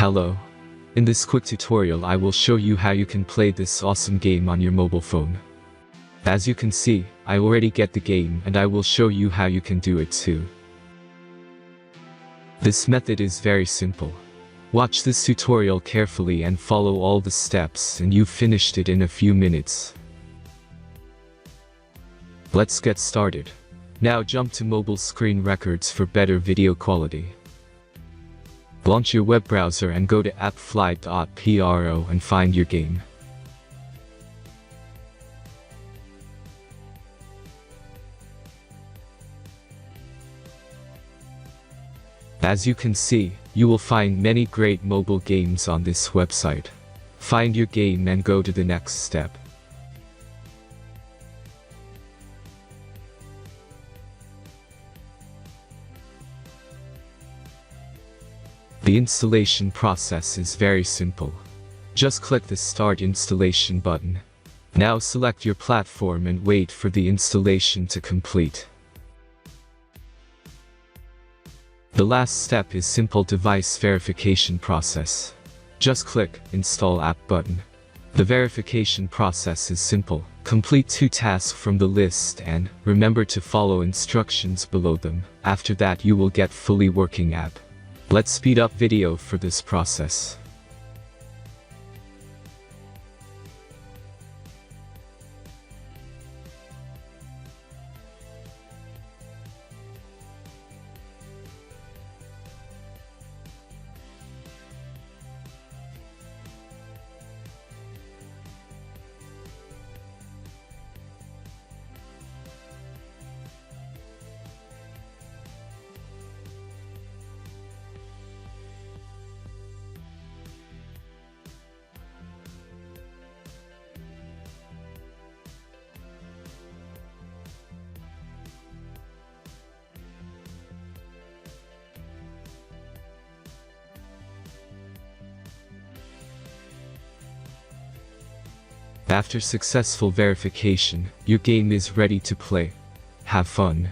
Hello. In this quick tutorial I will show you how you can play this awesome game on your mobile phone. As you can see, I already get the game and I will show you how you can do it too. This method is very simple. Watch this tutorial carefully and follow all the steps and you've finished it in a few minutes. Let's get started. Now jump to mobile screen records for better video quality. Launch your web browser and go to appflight.pro and find your game. As you can see, you will find many great mobile games on this website. Find your game and go to the next step. The installation process is very simple. Just click the Start Installation button. Now select your platform and wait for the installation to complete. The last step is simple device verification process. Just click Install App button. The verification process is simple. Complete 2 tasks from the list and remember to follow instructions below them. After that you will get fully working app. Let's speed up video for this process. After successful verification, your game is ready to play. Have fun!